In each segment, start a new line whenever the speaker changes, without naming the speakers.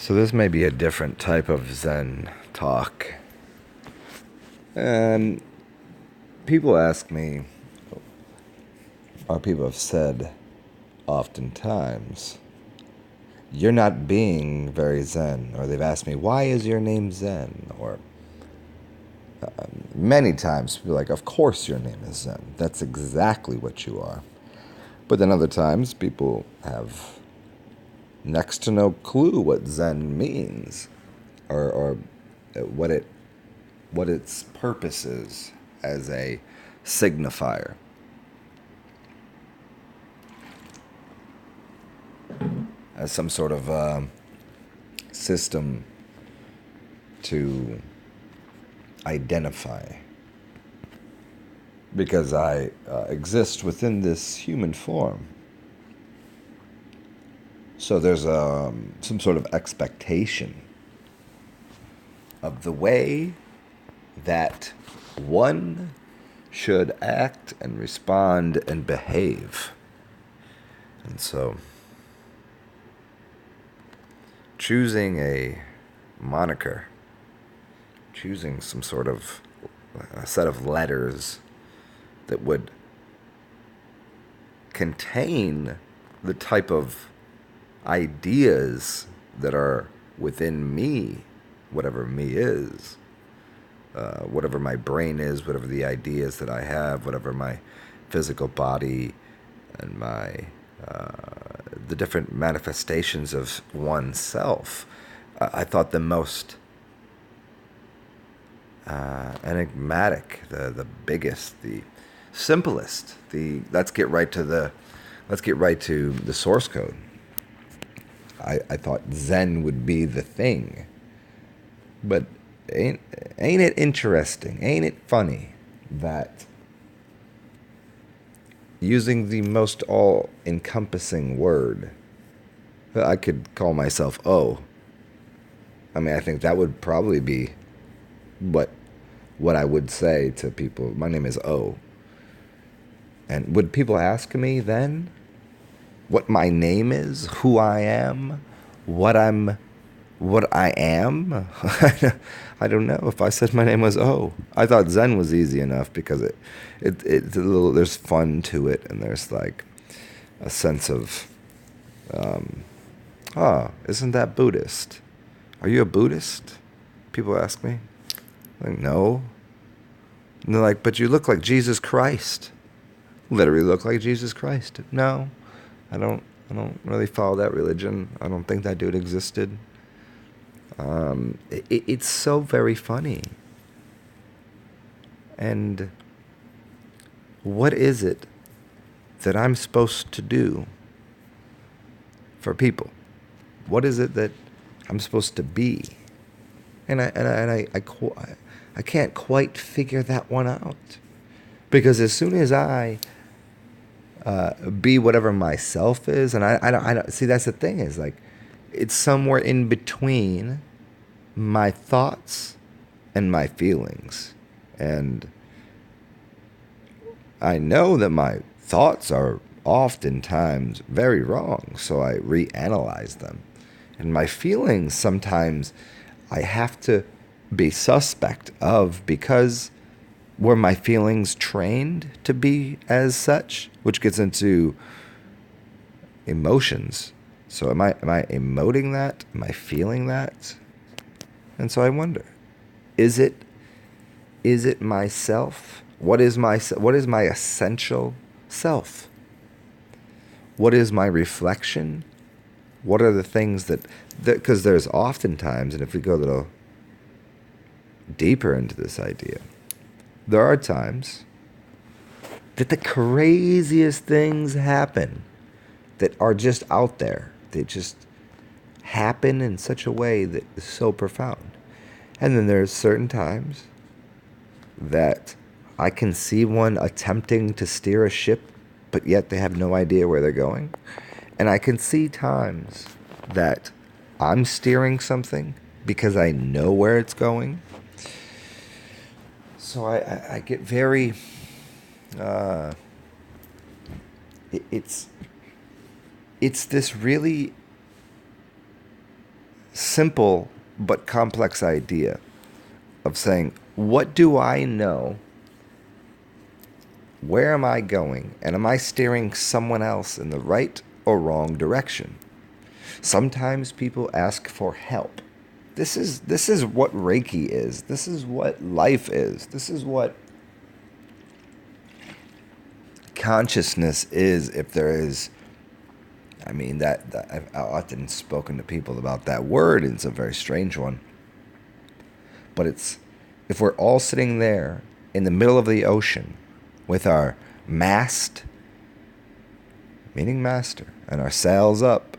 So this may be a different type of Zen talk. And people ask me, or people have said oftentimes, you're not being very Zen. Or they've asked me, why is your name Zen? Or many times people are like, of course your name is Zen. That's exactly what you are. But then other times people have next to no clue what Zen means, or what its purpose is as a signifier. As some sort of system to identify. Because I exist within this human form. So there's some sort of expectation of the way that one should act and respond and behave. And so choosing a moniker, choosing some sort of a set of letters that would contain the type of ideas that are within me, whatever me is, whatever my brain is, whatever the ideas that I have, whatever my physical body and my the different manifestations of oneself. I thought the most enigmatic, the biggest, the simplest, the let's get right to the source code. I thought Zen would be the thing, but ain't it interesting? Ain't it funny that using the most all-encompassing word, I could call myself O. I mean, I think that would probably be what I would say to people. My name is O. And would people ask me then what my name is, who I am, what I am? I don't know. If I said my name was O, I thought Zen was easy enough because it's a little, there's fun to it, and there's like a sense of, isn't that Buddhist? Are you a Buddhist? People ask me. Like, no. And they're like, but you look like Jesus Christ. Literally look like Jesus Christ. No, I don't really follow that religion. I don't think that dude existed. It's so very funny. And what is it that I'm supposed to do for people? What is it that I'm supposed to be? And I can't quite figure that one out. Because as soon as I be whatever myself is, and I don't see, that's the thing, is like it's somewhere in between my thoughts and my feelings. And I know that my thoughts are oftentimes very wrong, so I reanalyze them. And my feelings sometimes I have to be suspect of, because were my feelings trained to be as such? Which gets into emotions. So am I emoting that? Am I feeling that? And so I wonder, is it myself? What is my essential self? What is my reflection? What are the things that because there's oftentimes, and if we go a little deeper into this idea, there are times that the craziest things happen that are just out there. They just happen in such a way that is so profound. And then there's certain times that I can see one attempting to steer a ship, but yet they have no idea where they're going. And I can see times that I'm steering something because I know where it's going. So I get very, it's this really simple but complex idea of saying, what do I know? Where am I going? And am I steering someone else in the right or wrong direction? Sometimes people ask for help. This is what Reiki is. This is what life is. This is what consciousness is, if there is. I mean, that I've often spoken to people about that word, and it's a very strange one. But it's, if we're all sitting there in the middle of the ocean with our mast, meaning master, and our sails up,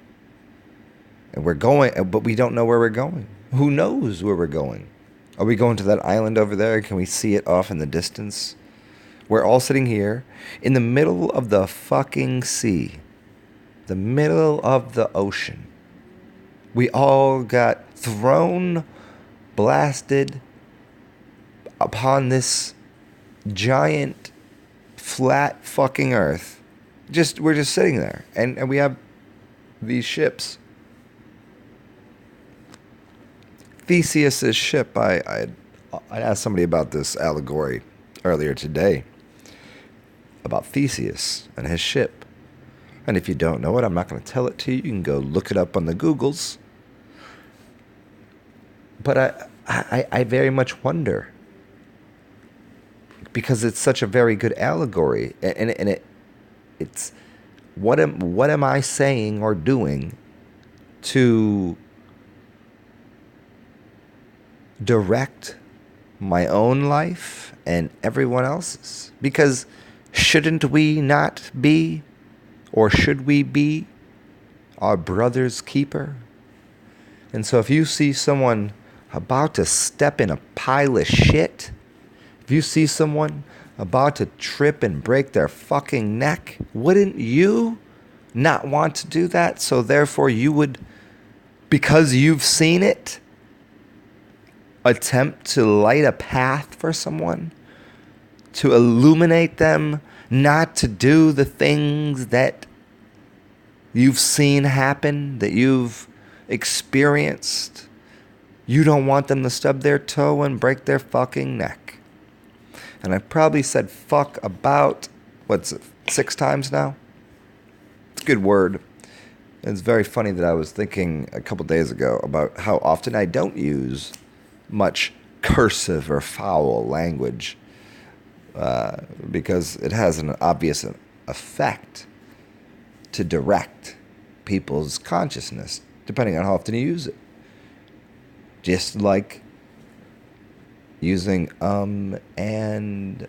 and we're going, but we don't know where we're going. Who knows where we're going? Are we going to that island over there? Can we see it off in the distance? We're all sitting here in the middle of the fucking sea, the middle of the ocean. We all got thrown, blasted upon this giant, flat fucking earth. We're just sitting there, and we have these ships. Theseus's ship. I asked somebody about this allegory earlier today, about Theseus and his ship. And if you don't know it, I'm not going to tell it to you. You can go look it up on the Googles. But I very much wonder, because it's such a very good allegory, and it's what am I saying or doing to direct my own life and everyone else's? Because shouldn't we not be, or should we be, our brother's keeper? And so if you see someone about to step in a pile of shit, if you see someone about to trip and break their fucking neck, wouldn't you not want to do that? So therefore you would, because you've seen it, attempt to light a path for someone, to illuminate them not to do the things that you've seen happen, that you've experienced. You don't want them to stub their toe and break their fucking neck. And I've probably said fuck about, 6 times now? It's a good word. It's very funny that I was thinking a couple days ago about how often I don't use much cursive or foul language, because it has an obvious effect to direct people's consciousness, depending on how often you use it. Just like using and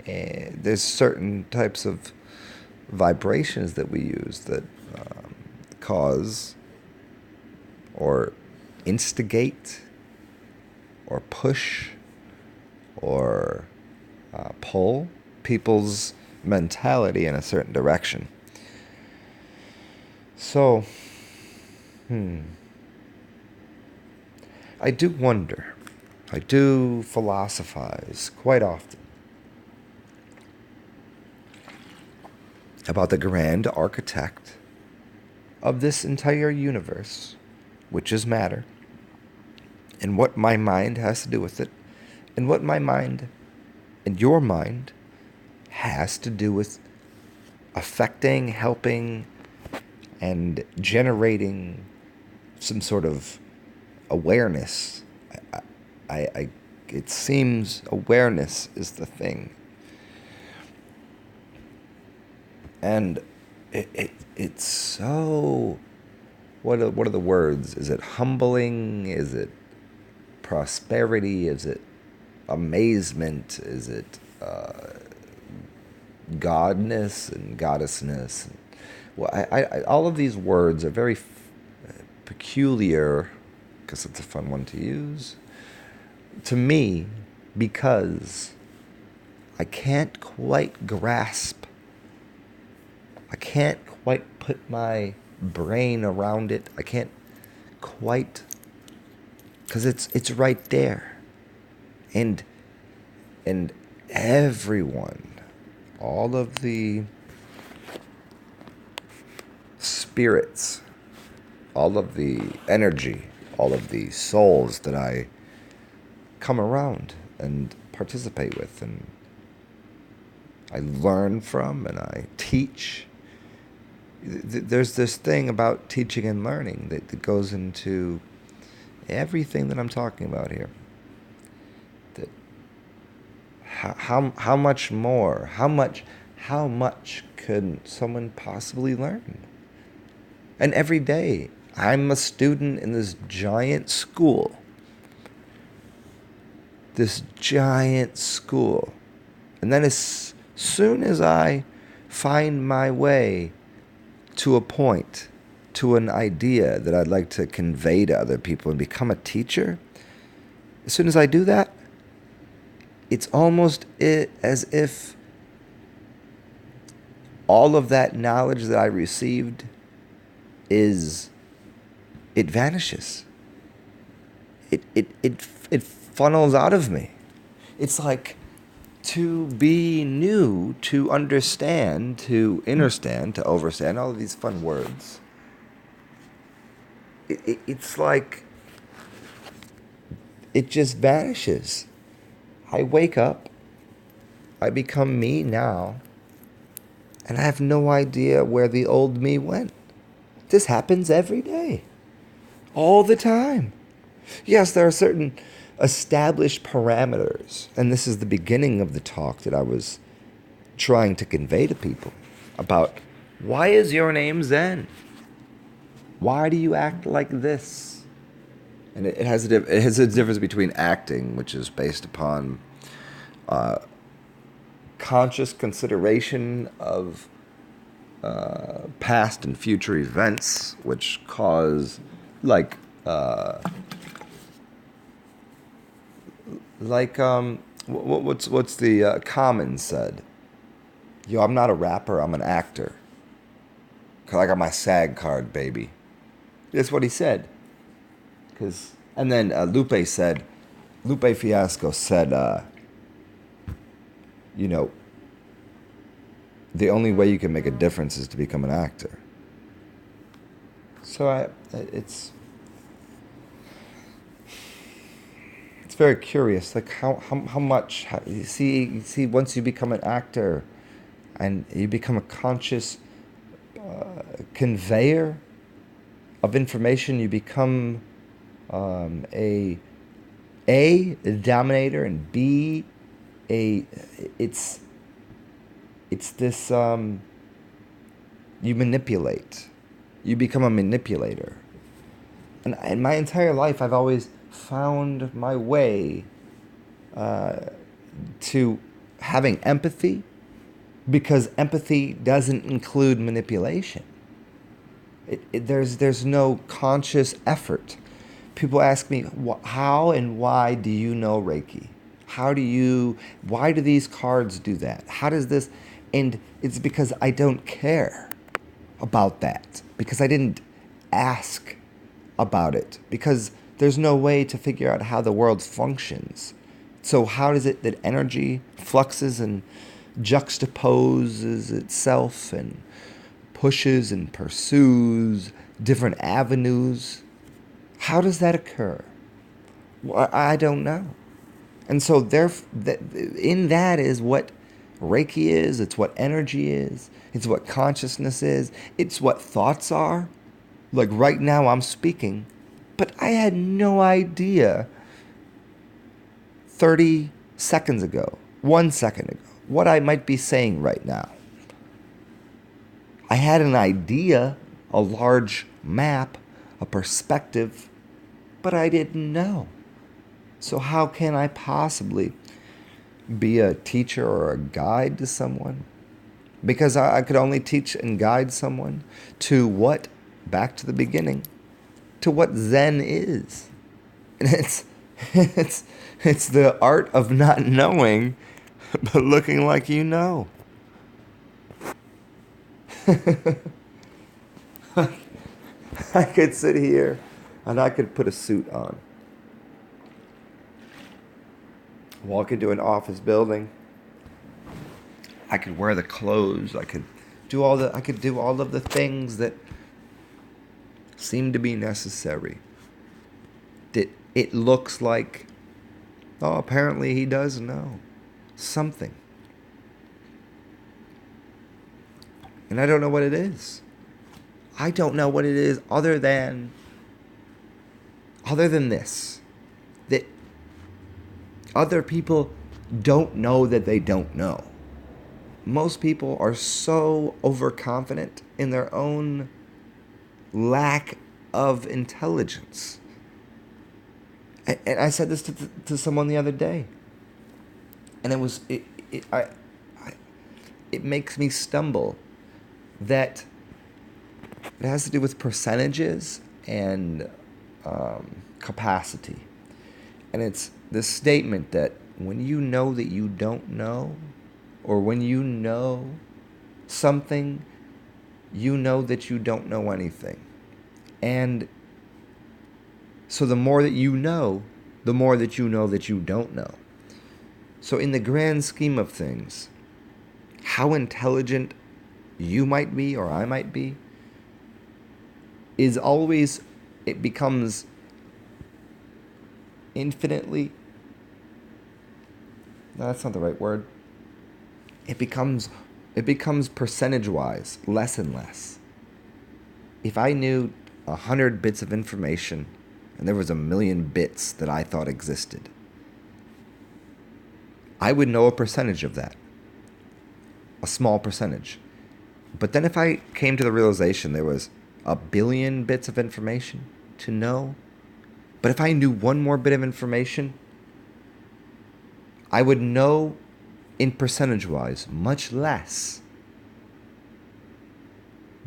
there's certain types of vibrations that we use that cause or instigate or push or pull people's mentality in a certain direction. So, I do wonder, I do philosophize quite often about the grand architect of this entire universe, which is matter, and what my mind has to do with it, and what my mind and your mind has to do with affecting, helping, and generating some sort of awareness. It seems awareness is the thing. And it's so, what are the words? Is it humbling? Is it prosperity? Is it amazement? Is it godness and goddessness? Well, all of these words are very peculiar, because it's a fun one to use, to me, because I can't quite grasp, I can't quite put my brain around it. I can't quite, because it's right there. And everyone, all of the spirits all of the energy, all of the souls that I come around and participate with, and I learn from, and I teach. There's this thing about teaching and learning that goes into everything that I'm talking about here. That how much more, how much could someone possibly learn? And every day, I'm a student in this giant school. This giant school. And then as soon as I find my way to a point, to an idea that I'd like to convey to other people and become a teacher, as soon as I do that, it's almost as if all of that knowledge that I received it vanishes. It funnels out of me. It's like to be new, to understand, to understand, to overstand, all of these fun words. It's like it just vanishes. I wake up, I become me now, and I have no idea where the old me went. This happens every day, all the time. Yes, there are certain established parameters, and this is the beginning of the talk that I was trying to convey to people about why is your name Zen? Why do you act like this? And it has a difference between acting, which is based upon conscious consideration of past and future events, which cause what's the Common said? Yo, I'm not a rapper, I'm an actor. 'Cause I got my SAG card, baby. That's what he said. And then Lupe Fiasco said, the only way you can make a difference is to become an actor. So it's very curious, like how much you see once you become an actor and you become a conscious conveyor of information, you become a dominator, and B it's this you manipulate. You become a manipulator. And in my entire life, I've always found my way to having empathy, because empathy doesn't include manipulation. There's no conscious effort. People ask me, how and why do you know Reiki? Why do these cards do that? How does this? And it's because I don't care about that, because I didn't ask about it, because there's no way to figure out how the world functions. So how is it that energy fluxes and juxtaposes itself and pushes and pursues different avenues? How does that occur? Well, I don't know. And so in that is what Reiki is, it's what energy is, it's what consciousness is, it's what thoughts are. Like right now I'm speaking, but I had no idea 30 seconds ago, 1 second ago, what I might be saying right now. I had an idea, a large map, a perspective, but I didn't know. So how can I possibly be a teacher or a guide to someone? Because I could only teach and guide someone to what, back to the beginning, to what Zen is. And it's the art of not knowing, but looking like you know. I could sit here and I could put a suit on, walk into an office building. I could wear the clothes. I could do all of the things that seem to be necessary. That it looks like, oh, apparently he does know something. And I don't know what it is. I don't know what it is other than this. That other people don't know that they don't know. Most people are so overconfident in their own lack of intelligence. And I said this to someone the other day, and it makes me stumble that it has to do with percentages and capacity. And it's this statement that when you know that you don't know, or when you know something, you know that you don't know anything. And so the more that you know, the more that you know that you don't know. So in the grand scheme of things, how intelligent you might be or I might be is always, it becomes infinitely, no, that's not the right word. It becomes percentage-wise less and less. If I knew 100 bits of information and there was 1,000,000 bits that I thought existed, I would know a percentage of that, a small percentage. But then if I came to the realization there was 1,000,000,000 bits of information to know, but if I knew one more bit of information, I would know in percentage-wise much less.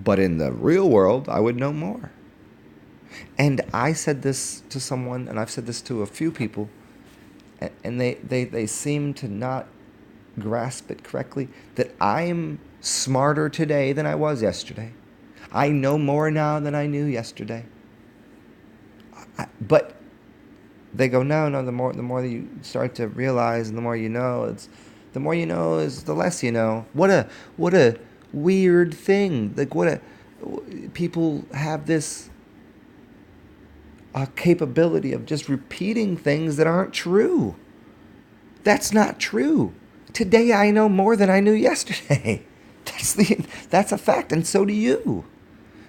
But in the real world, I would know more. And I said this to someone, and I've said this to a few people, and they seem to not grasp it correctly, that I'm smarter today than I was yesterday. I know more now than I knew yesterday. But they go, no, the more that you start to realize, and the more you know, the more you know is the less you know. What a weird thing. Like people have this capability of just repeating things that aren't true. That's not true. Today I know more than I knew yesterday. That's a fact, and so do you.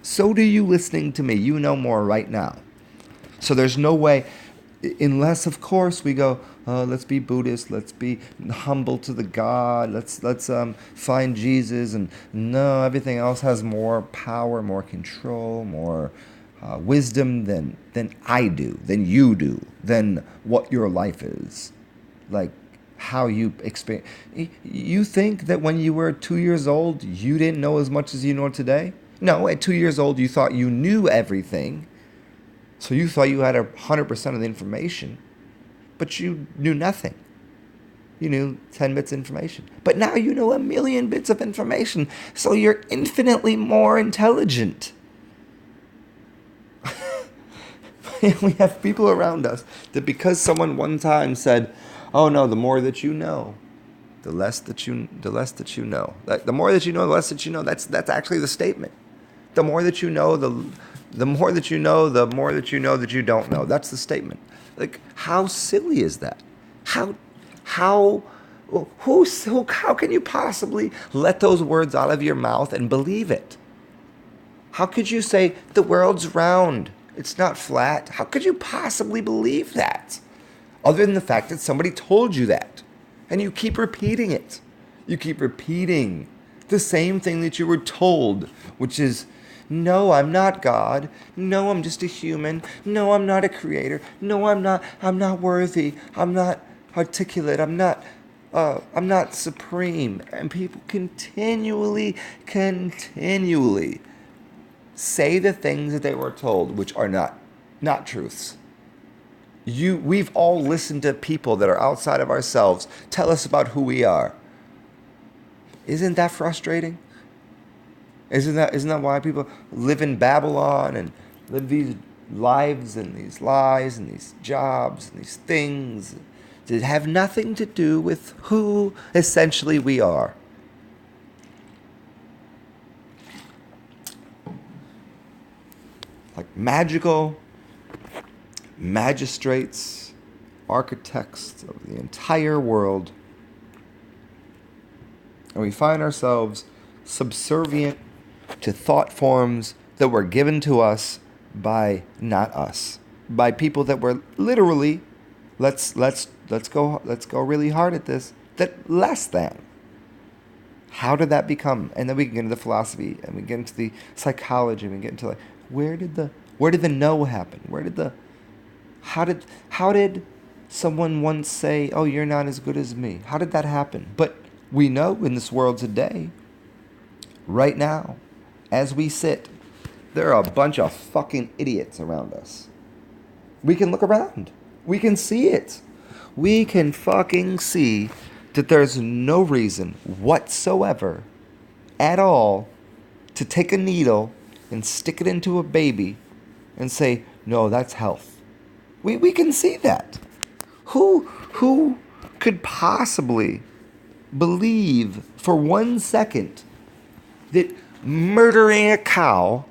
So do you listening to me. You know more right now. So there's no way, unless of course we go, let's be Buddhist, let's be humble to the God, let's find Jesus, and no, everything else has more power, more control, more wisdom than I do, than you do, than what your life is, like how you experience. You think that when you were 2 years old, you didn't know as much as you know today? No, at 2 years old, you thought you knew everything. So you thought you had 100% of the information, but you knew nothing. You knew 10 bits of information. But now you know 1,000,000 bits of information, so you're infinitely more intelligent. We have people around us that because someone one time said, oh no, the more that you know, the less that you know. The more that you know, the less that you know. That's actually the statement. The more that you know, the more that you know, the more that you know that you don't know. That's the statement. Like, how silly is that? How can you possibly let those words out of your mouth and believe it? How could you say the world's round? It's not flat. How could you possibly believe that? Other than the fact that somebody told you that. And you keep repeating it. You keep repeating the same thing that you were told, which is, no, I'm not God. No, I'm just a human. No, I'm not a creator. No, I'm not worthy. I'm not articulate. I'm not supreme. And people continually say the things that they were told, which are not truths. We've all listened to people that are outside of ourselves tell us about who we are. Isn't that frustrating? Isn't that why people live in Babylon and live these lives and these lies and these jobs and these things that have nothing to do with who essentially we are? Like magical magistrates, architects of the entire world. And we find ourselves subservient to thought forms that were given to us by not us, by people that were literally, let's go really hard at this, that less than. How did that become? And then we can get into the philosophy, and we get into the psychology, and we get into like where did the no happen? How did someone once say, "Oh, you're not as good as me"? How did that happen? But we know in this world today, right now, as we sit, there are a bunch of fucking idiots around us. We can look around. We can see it. We can fucking see that there's no reason whatsoever at all to take a needle and stick it into a baby and say, no, that's health. We can see that. Who could possibly believe for 1 second that murdering a cow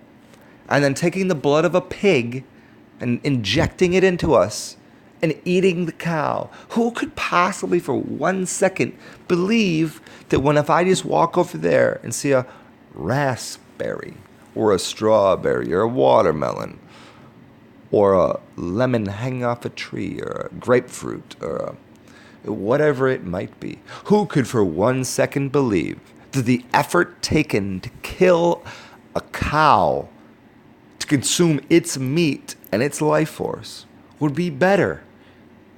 and then taking the blood of a pig and injecting it into us and eating the cow, who could possibly for 1 second believe that if I just walk over there and see a raspberry or a strawberry or a watermelon or a lemon hanging off a tree or a grapefruit or whatever it might be, who could for 1 second believe that the effort taken to kill a cow, to consume its meat and its life force, would be better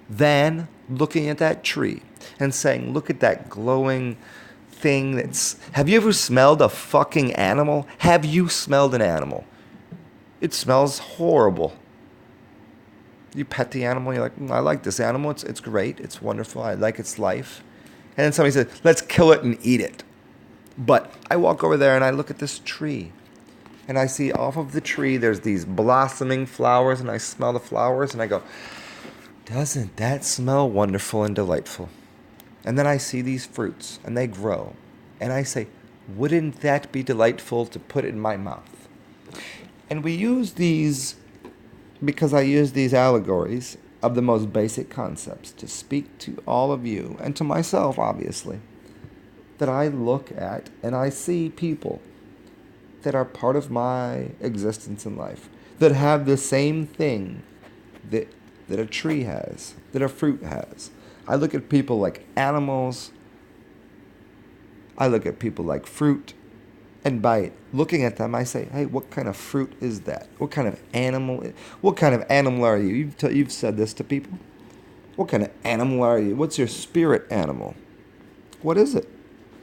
than looking at that tree and saying, look at that glowing thing have you ever smelled a fucking animal? Have you smelled an animal? It smells horrible. You pet the animal, you're like, I like this animal, it's great, it's wonderful, I like its life. And then somebody says, let's kill it and eat it. But I walk over there and I look at this tree. And I see off of the tree there's these blossoming flowers, and I smell the flowers and I go, doesn't that smell wonderful and delightful? And then I see these fruits and they grow. And I say, wouldn't that be delightful to put in my mouth? And we use these, because I use these allegories of the most basic concepts to speak to all of you and to myself, obviously, that I look at and I see people that are part of my existence in life, that have the same thing that a tree has, that a fruit has. I look at people like animals. I look at people like fruit. And by looking at them, I say, hey, what kind of fruit is that? What kind of animal are you? You've said this to people. What kind of animal are you? What's your spirit animal? What is it?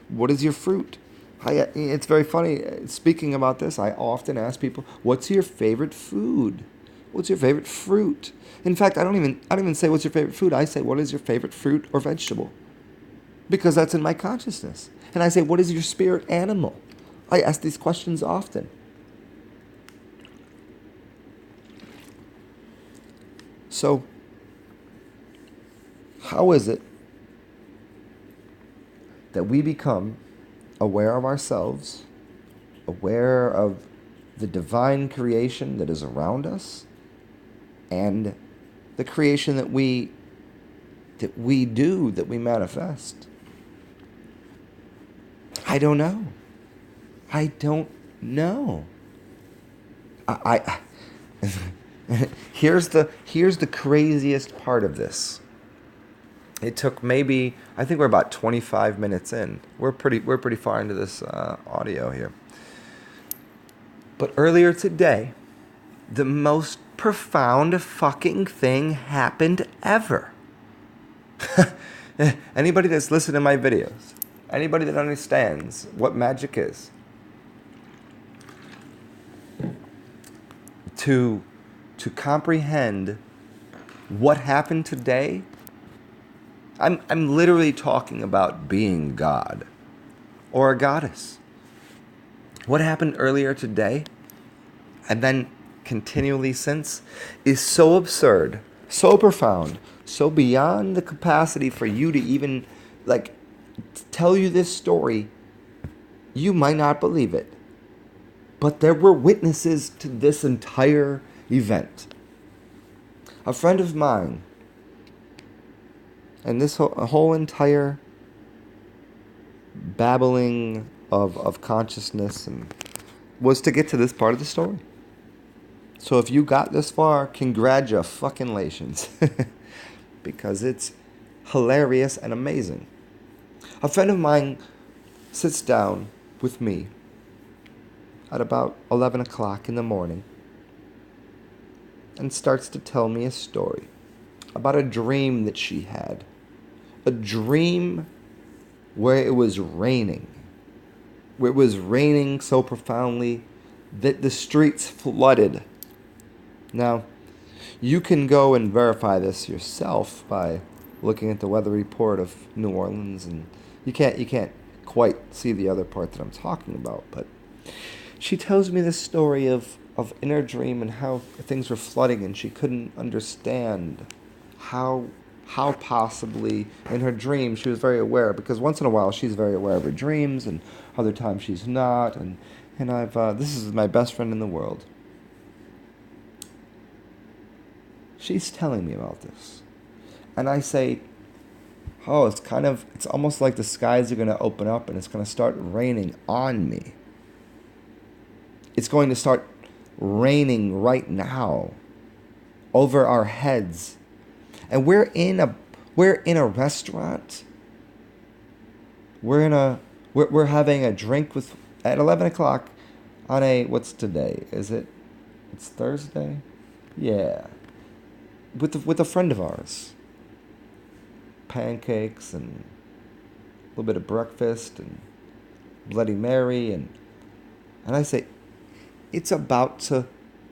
What is your fruit? It's very funny. Speaking about this, I often ask people, what's your favorite food? What's your favorite fruit? In fact, I don't even say what's your favorite food. I say, what is your favorite fruit or vegetable? Because that's in my consciousness. And I say, what is your spirit animal? I ask these questions often. So, how is it that we become aware of ourselves, aware of the divine creation that is around us, and the creation that we manifest? I don't know. Here's the craziest part of this. It took maybe, I think we're about 25 minutes in. We're pretty far into this audio here. But earlier today, the most profound fucking thing happened ever. Anybody that's listened to my videos, anybody that understands what magic is, to comprehend what happened today, I'm literally talking about being God or a goddess. What happened earlier today and then continually since is so absurd, so profound, so beyond the capacity for you to even tell you this story. You might not believe it, but there were witnesses to this entire event. A friend of mine, and this whole entire babbling of consciousness and was to get to this part of the story. So if you got this far, congratulations. Because it's hilarious and amazing. A friend of mine sits down with me at about 11 o'clock in the morning and starts to tell me a story about a dream that she had. A dream where it was raining. Where it was raining so profoundly that the streets flooded. Now, you can go and verify this yourself by looking at the weather report of New Orleans, and you can't quite see the other part that I'm talking about, but she tells me this story of in her dream and how things were flooding, and she couldn't understand how possibly in her dream she was very aware, because once in a while she's very aware of her dreams and other times she's not, and I've this is my best friend in the world. She's telling me about this, and I say, oh, it's almost like the skies are going to open up and it's going to start raining on me. It's going to start raining right now over our heads. And we're in a restaurant. We're having a drink at 11 o'clock on what's today? It's Thursday? Yeah. With a friend of ours. Pancakes and a little bit of breakfast and Bloody Mary and I say, it's about to,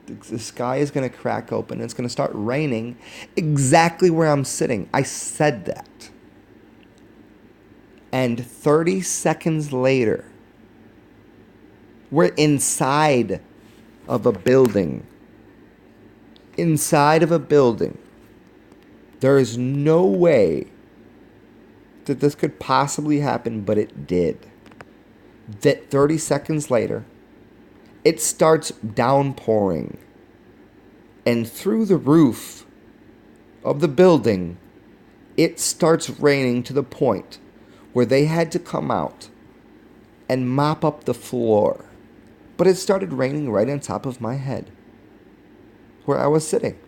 the sky is going to crack open and it's going to start raining exactly where I'm sitting. I said that. And 30 seconds later, we're inside of a building. Inside of a building. There is no way that this could possibly happen, but it did. That 30 seconds later, it starts downpouring. And through the roof of the building, it starts raining to the point where they had to come out and mop up the floor. But it started raining right on top of my head, where I was sitting.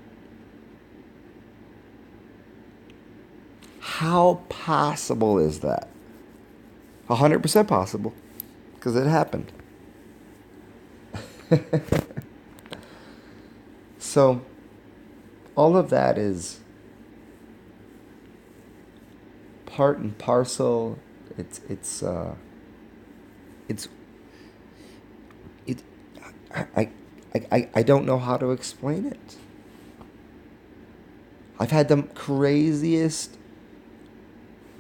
How possible is that? 100% possible, because it happened. So, all of that is part and parcel. I don't know how to explain it. I've had the craziest,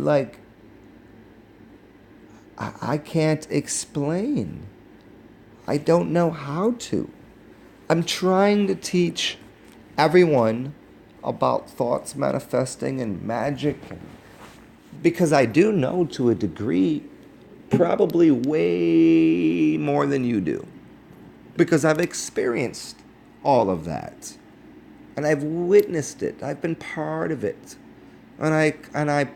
I can't explain. I don't know how to. I'm trying to teach everyone about thoughts manifesting and magic, because I do know to a degree, probably way more than you do, because I've experienced all of that, and I've witnessed it. I've been part of it, and I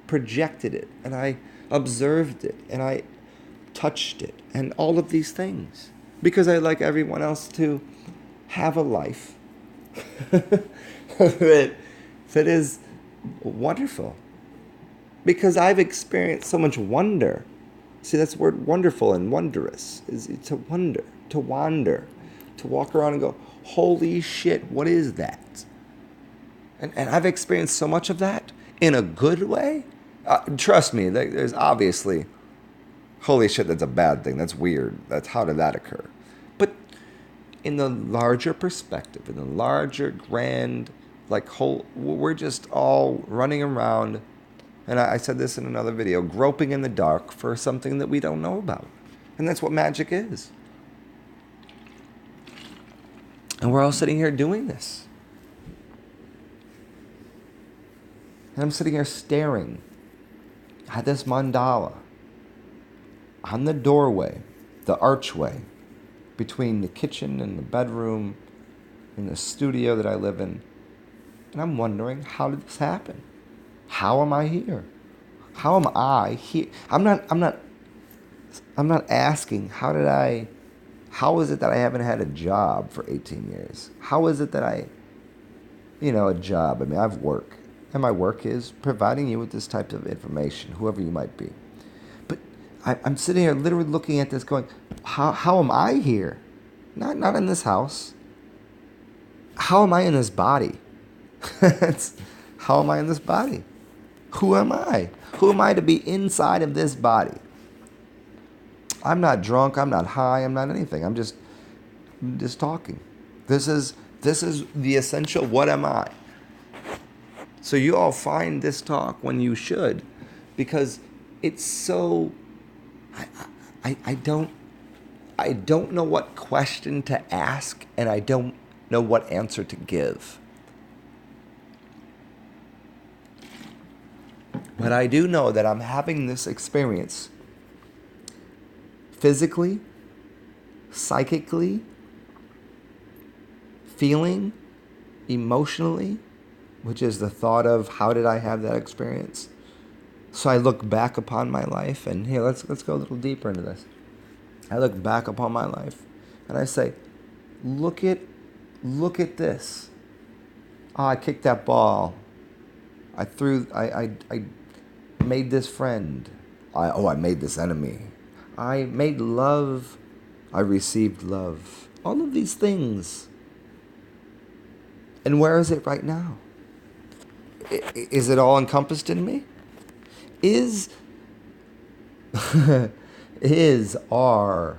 projected it, and I observed it, and I touched it, and all of these things, because I like everyone else to have a life that is wonderful, because I've experienced so much wonder. See, that's the word wonderful and wondrous, is to wonder, to wander, to walk around and go, holy shit, what is that? And I've experienced so much of that in a good way. Trust me, there's obviously, holy shit, that's a bad thing. That's weird. How did that occur? But in the larger perspective, in the larger, grand, we're just all running around, and I said this in another video, groping in the dark for something that we don't know about. And that's what magic is. And we're all sitting here doing this. And I'm sitting here staring at this mandala on the doorway, the archway between the kitchen and the bedroom, in the studio that I live in, and I'm wondering, how did this happen? How am I here? How am I here? I'm not asking how is it that I haven't had a job for 18 years? How is it that a job? I mean, I've work, and my work is providing you with this type of information, whoever you might be. But I'm sitting here literally looking at this going, how am I here? Not in this house. How am I in this body? How am I in this body? Who am I? Who am I to be inside of this body? I'm not drunk. I'm not high. I'm not anything. I'm just talking. This is the essential. What am I? So you all find this talk when you should, because it's so. I don't know what question to ask, and I don't know what answer to give. But I do know that I'm having this experience physically, psychically, feeling, emotionally, which is the thought of how did I have that experience. So I look back upon my life, and here, let's go a little deeper into this. I look back upon my life, and I say, look at this. Oh, I kicked that ball. I made this friend. I made this enemy. I made love. I received love. All of these things. And where is it right now? Is it all encompassed in me? Is are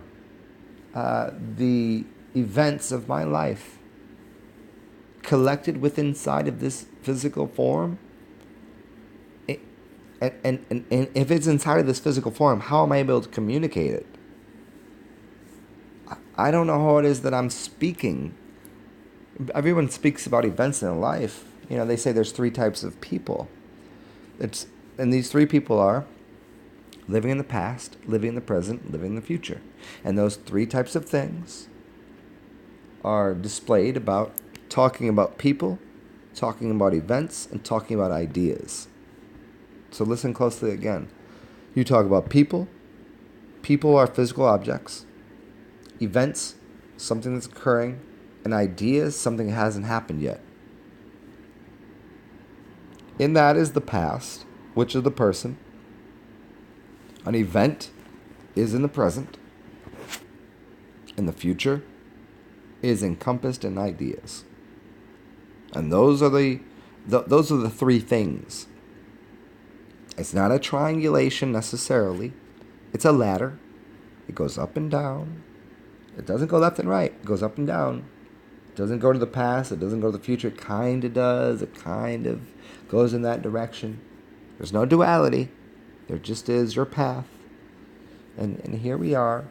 the events of my life collected within inside of this physical form? And if it's inside of this physical form, how am I able to communicate it? I don't know how it is that I'm speaking. Everyone speaks about events in life. They say there's 3 types of people. And these 3 people are living in the past, living in the present, living in the future. And those 3 types of things are displayed about talking about people, talking about events, and talking about ideas. So listen closely again. You talk about people. People are physical objects. Events, something that's occurring. And ideas, something that hasn't happened yet. In that is the past, which is the person. An event is in the present. And the future is encompassed in ideas. And those are the 3 things. It's not a triangulation necessarily. It's a ladder. It goes up and down. It doesn't go left and right. It goes up and down. It doesn't go to the past. It doesn't go to the future. It kind of does. It kind of goes in that direction. There's no duality. There just is your path. And here we are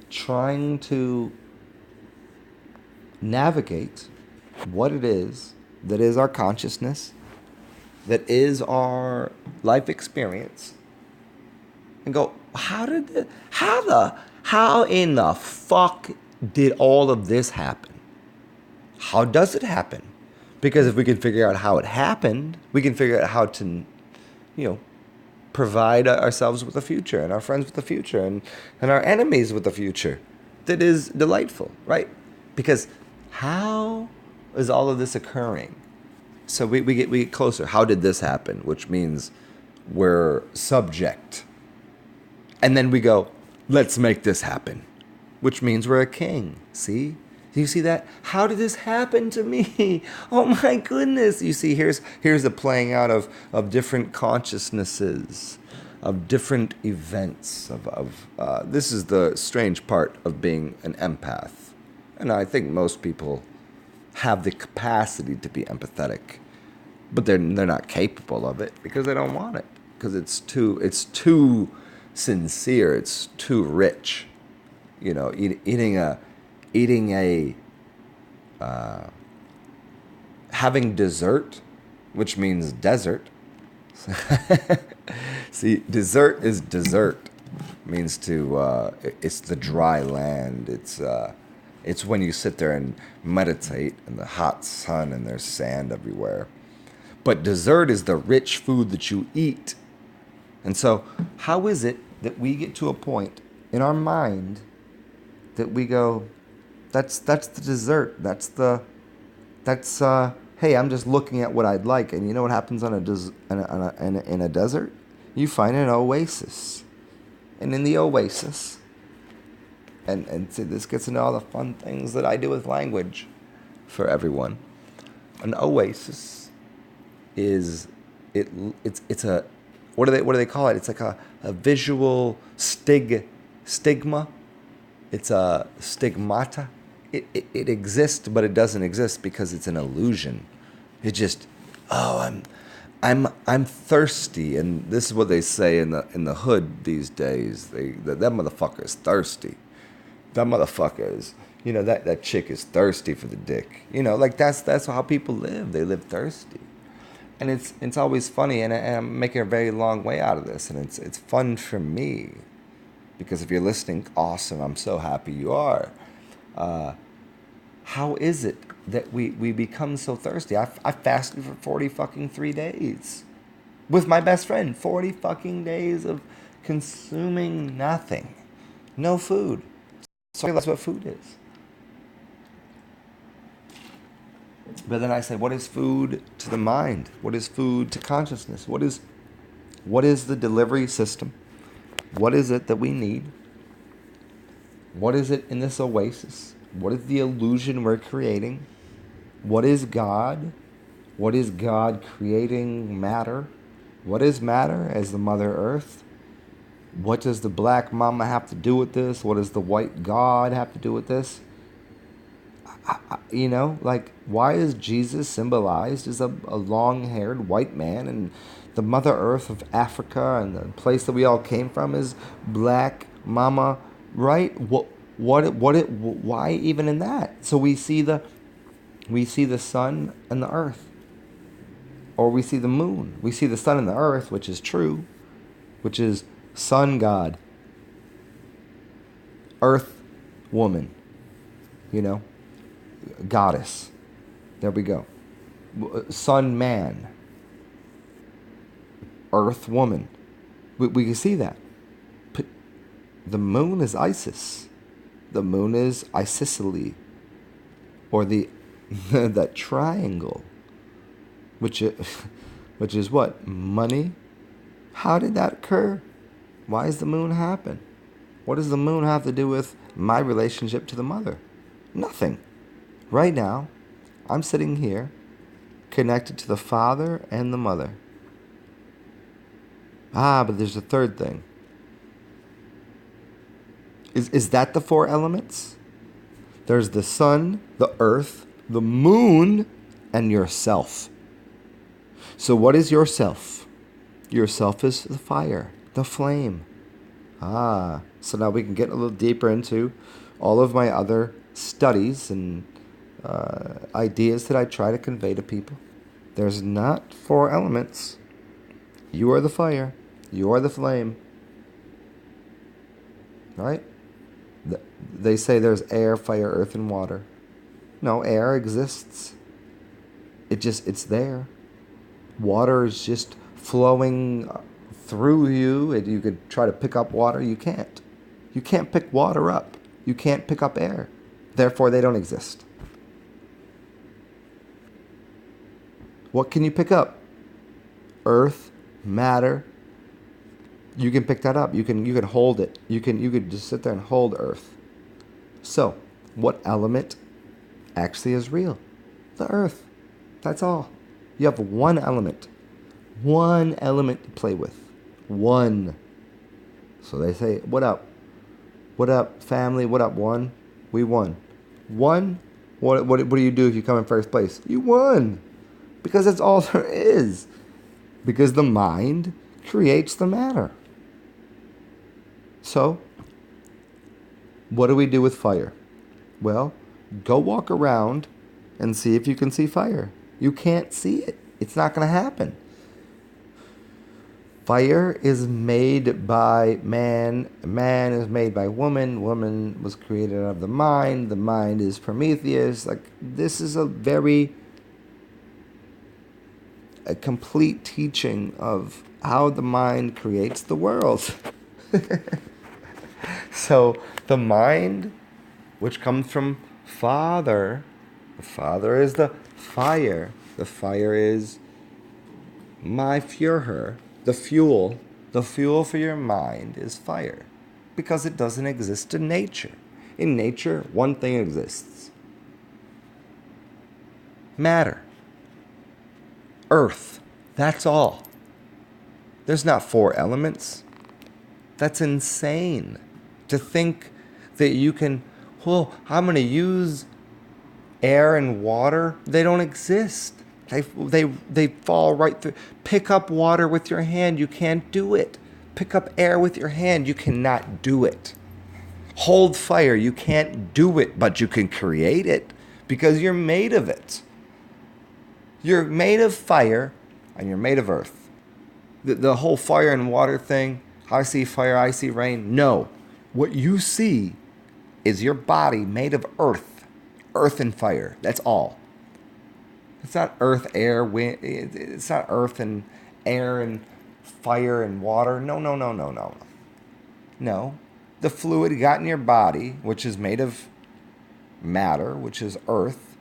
trying to navigate what it is that is our consciousness, that is our life experience, and go, how in the fuck did all of this happen? How does it happen? Because if we can figure out how it happened, we can figure out how to, provide ourselves with a future, and our friends with a future, and our enemies with a future that is delightful, right? Because how is all of this occurring? So we get closer. How did this happen? Which means we're subject. And then we go, let's make this happen. Which means we're a king. See? Do you see that? How did this happen to me? Oh my goodness. You see, here's the playing out of different consciousnesses, of different events. This is the strange part of being an empath. And I think most people have the capacity to be empathetic, but they're not capable of it because they don't want it, because it's too sincere, it's too rich. Having dessert, which means desert. See, dessert is dessert. Means it's the dry land. It's when you sit there and meditate in the hot sun and there's sand everywhere. But dessert is the rich food that you eat. And so, how is it that we get to a point in our mind that we go, that's the dessert. That's hey, I'm just looking at what I'd like. And you know what happens on in a desert? You find an oasis. And in the oasis, and see, this gets into all the fun things that I do with language for everyone. An oasis is it's a what do they call it? It's like a visual stigma. It's a stigmata. It exists, but it doesn't exist because it's an illusion. It just, oh, I'm thirsty, and this is what they say in the hood these days. That motherfucker is thirsty. That motherfucker is, that chick is thirsty for the dick. Like that's how people live. They live thirsty, and it's always funny. And I'm making a very long way out of this, and it's fun for me, because if you're listening, awesome. I'm so happy you are. How is it that we become so thirsty? I fasted for 40 fucking 3 days with my best friend. 40 fucking days of consuming nothing. No food. So that's what food is. But then I say, what is food to the mind? What is food to consciousness? What is the delivery system? What is it that we need? What is it in this oasis? What is the illusion we're creating? What is God? What is God creating matter? What is matter as the Mother Earth? What does the black mama have to do with this? What does the white God have to do with this? Like, why is Jesus symbolized as a long-haired white man, and the Mother Earth of Africa and the place that we all came from is black mama, right? Why even in that? So we see the sun and the earth, or we see the moon. We see the sun and the earth, which is true, which is sun God, earth woman, goddess. There we go. Sun man, earth woman. We can see that. But the moon is Isis. The moon is Isisily, or the that triangle, which is what? Money. How did that occur? Why does the moon happen? What does the moon have to do with my relationship to the mother? Nothing. Right now, I'm sitting here connected to the father and the mother. But there's a third thing. Is that the 4 elements? There's the sun, the earth, the moon, and yourself. So what is yourself? Yourself is the fire, the flame. So now we can get a little deeper into all of my other studies and ideas that I try to convey to people. There's not 4 elements. You are the fire. You are the flame. Right? They say there's air, fire, earth, and water. No, air exists. It's there. Water is just flowing through you, and you could try to pick up water. You can't. You can't pick water up. You can't pick up air. Therefore, they don't exist. What can you pick up? Earth, matter. You can pick that up. You can hold it. You could just sit there and hold earth. So, what element actually is real? The earth. That's all. You have one element. One element to play with. One. So they say, what up? What up, family? What up, one? We won. One? What do you do if you come in first place? You won. Because that's all there is. Because the mind creates the matter. So, what do we do with fire? Well, go walk around and see if you can see fire. You can't see it. It's not going to happen. Fire is made by man. Man is made by woman. Woman was created out of the mind. The mind is Prometheus. Like, this is a complete teaching of how the mind creates the world. So the mind, which comes from Father, the Father is the fire. The fire is my Führer. The fuel for your mind is fire, because it doesn't exist in nature. In nature, one thing exists: matter, earth. That's all. There's not 4 elements. That's insane to think that you can, well, I'm going to use air and water. They don't exist. They fall right through. Pick up water with your hand. You can't do it. Pick up air with your hand. You cannot do it. Hold fire. You can't do it, but you can create it because you're made of it. You're made of fire and you're made of earth. The whole fire and water thing, I see fire, I see rain. No. What you see is your body made of earth. Earth and fire. That's all. It's not earth, air, wind. It's not earth and air and fire and water. No. No. The fluid you got in your body, which is made of matter, which is earth.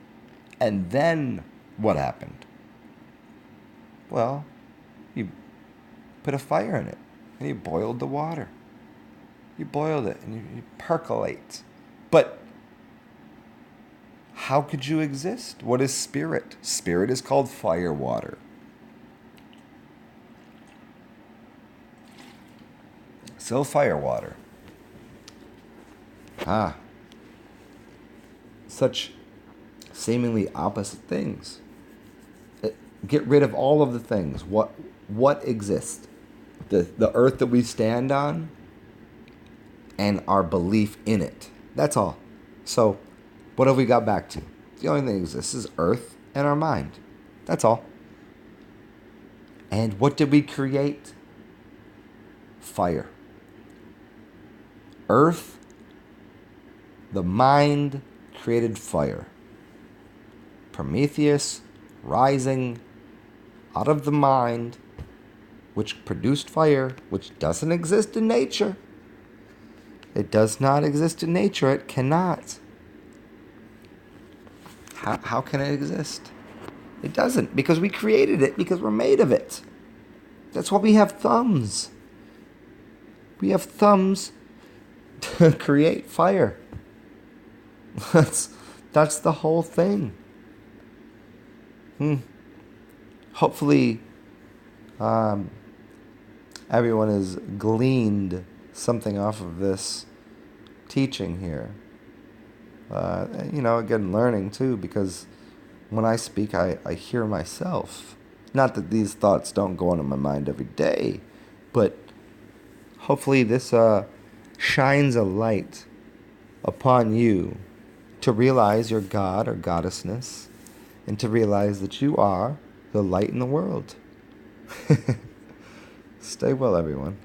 And then what happened? Well, you put a fire in it and you boiled the water. You boiled it and you percolate. But how could you exist? What is spirit? Spirit is called fire water. So fire water. Such seemingly opposite things. Get rid of all of the things. What exists? The earth that we stand on and our belief in it. That's all. So what have we got back to? The only thing that exists is earth and our mind. That's all. And what did we create? Fire. Earth, the mind created fire. Prometheus rising out of the mind, which produced fire, which doesn't exist in nature. It does not exist in nature. It cannot. How can it exist? It doesn't, because we created it, because we're made of it. That's why we have thumbs. We have thumbs to create fire. That's the whole thing. Hopefully, everyone has gleaned something off of this teaching here. Again, learning too, because when I speak, I hear myself. Not that these thoughts don't go on in my mind every day, but hopefully this shines a light upon you to realize your God or goddessness, and to realize that you are the light in the world. Stay well, everyone.